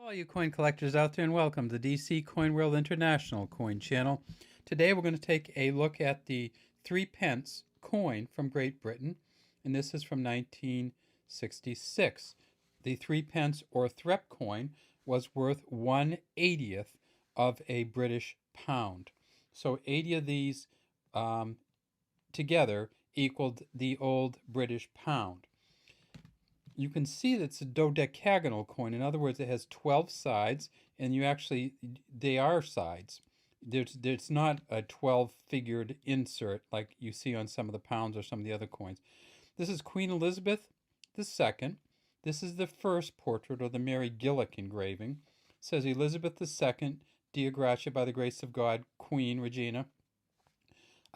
All you coin collectors out there, and welcome to the DC Coin World International Coin Channel. Today we're going to take a look at the 3 pence coin from Great Britain, and this is from 1966. The 3 pence or threp coin was worth 1/80th of a British pound. So 80 of these together equaled the old British pound. You can see that it's a dodecagonal coin. In other words, it has 12 sides, and they are sides. There's not a 12-figured insert like you see on some of the pounds or some of the other coins. This is Queen Elizabeth II. This is the first portrait, or the Mary Gillick engraving. It says Elizabeth II, Dea Gratia, by the grace of God, Queen Regina,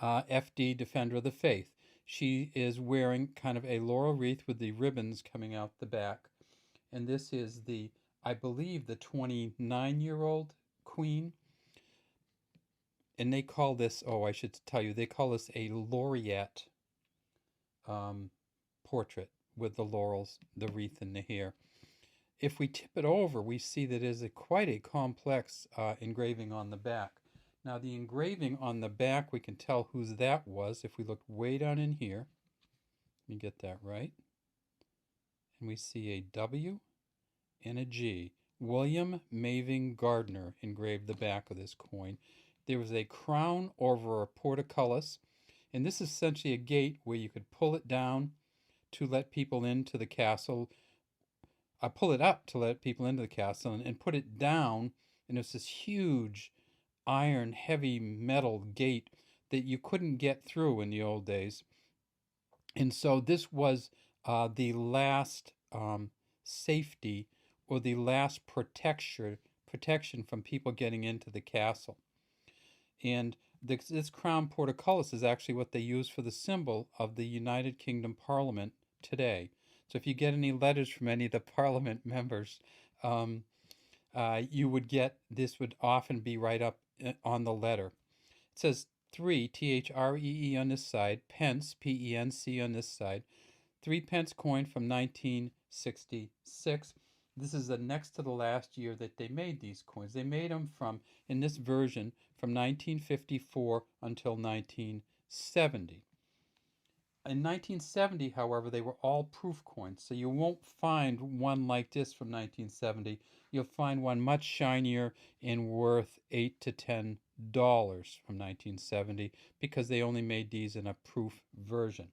FD, Defender of the Faith. She is wearing kind of a laurel wreath with the ribbons coming out the back. And this is I believe, the 29-year-old queen. And they call this, I should tell you, they call this a laureate portrait with the laurels, the wreath, and the hair. If we tip it over, we see that it is quite a complex engraving on the back. Now, the engraving on the back, we can tell whose that was if we look way down in here. Let me get that right. And we see a W and a G. William Maving Gardner engraved the back of this coin. There was a crown over a portcullis, and this is essentially a gate where you could pull it down to let people into the castle. Pull it up to let people into the castle, and put it down, and it's this huge iron, heavy metal gate that you couldn't get through in the old days. And so this was the last safety, or the last protection from people getting into the castle. And this crown portcullis is actually what they use for the symbol of the United Kingdom Parliament today. So if you get any letters from any of the Parliament members, you would get, this would often be right up on the letter. It says 3, THREE on this side, pence, PENC on this side. 3 pence coin from 1966. This is the next to the last year that they made these coins. They made them in this version, from 1954 until 1970. In 1970, however, they were all proof coins, so you won't find one like this from 1970. You'll find one much shinier and worth $8 to $10 from 1970, because they only made these in a proof version.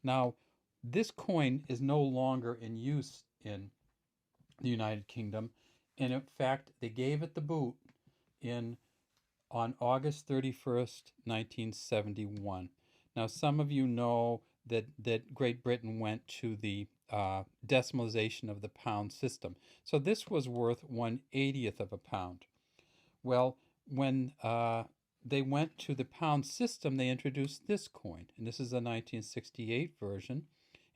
Now, this coin is no longer in use in the United Kingdom, and in fact, they gave it the boot on August 31st, 1971. Now, some of you know that Great Britain went to the decimalization of the pound system. So this was worth 1/80th of a pound. Well, when they went to the pound system, they introduced this coin. And this is a 1968 version.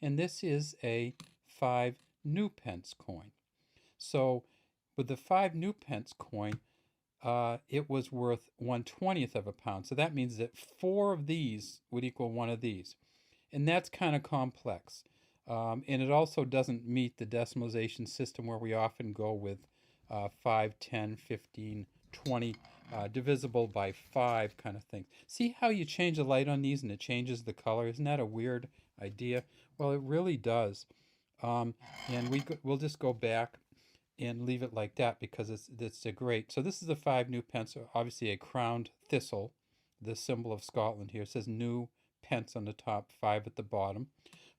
And this is a 5 new pence coin. So with the 5 new pence coin, it was worth 1/20th of a pound. So that means that 4 of these would equal 1 of these. And that's kind of complex. And it also doesn't meet the decimalization system where we often go with 5, 10, 15, 20, divisible by 5 kind of things. See how you change the light on these and it changes the color? Isn't that a weird idea? Well, it really does. And we'll just go back and leave it like that, because it's a great. So this is the 5 new pence, obviously a crowned thistle, the symbol of Scotland here. It says new pence on the top, 5 at the bottom.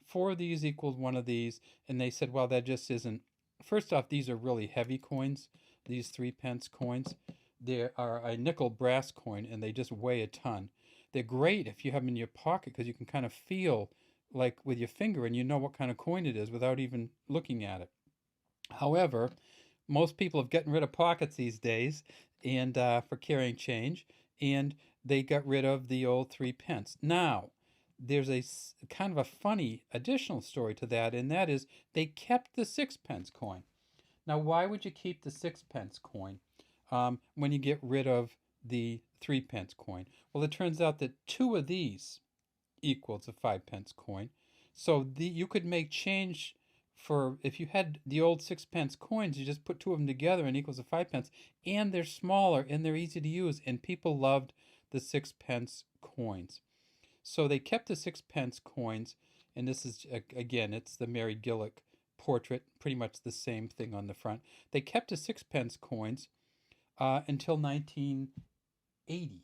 4 of these equals 1 of these, and they said, well, that just isn't. First off, these are really heavy coins, these 3 pence coins. They are a nickel brass coin, and they just weigh a ton. They're great if you have them in your pocket, because you can kind of feel like with your finger, and you know what kind of coin it is without even looking at it. However, most people have gotten rid of pockets these days, and for carrying change, and they got rid of the old 3 pence. Now, there's a kind of a funny additional story to that, and that is they kept the 6 pence coin. Now, why would you keep the 6 pence coin when you get rid of the 3 pence coin? Well, it turns out that 2 of these equals a 5 pence coin. So you could make change for if you had the old 6 pence coins, you just put two of them together and it equals a 5 pence, and they're smaller and they're easy to use, and people loved the 6 pence coins. So they kept the 6 pence coins, and this is, again, it's the Mary Gillick portrait, pretty much the same thing on the front. They kept the 6 pence coins until 1980.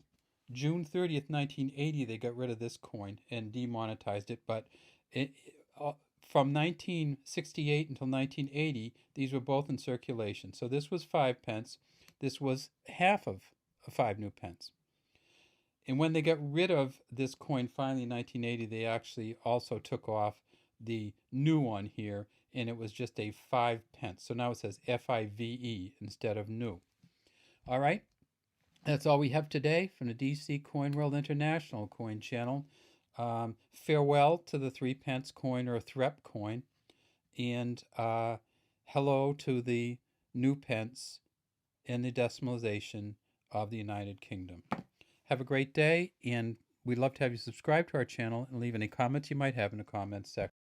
June 30th, 1980, they got rid of this coin and demonetized it, but from 1968 until 1980, these were both in circulation. So this was 5 pence. This was half of 5 new pence. And when they got rid of this coin finally in 1980, they actually also took off the new one here, and it was just a 5 pence. So now it says FIVE instead of new. All right, that's all we have today from the DC Coin World International Coin Channel. Farewell to the 3 pence coin or Threp coin, and hello to the new pence and the decimalization of the United Kingdom. Have a great day, and we'd love to have you subscribe to our channel and leave any comments you might have in the comments section.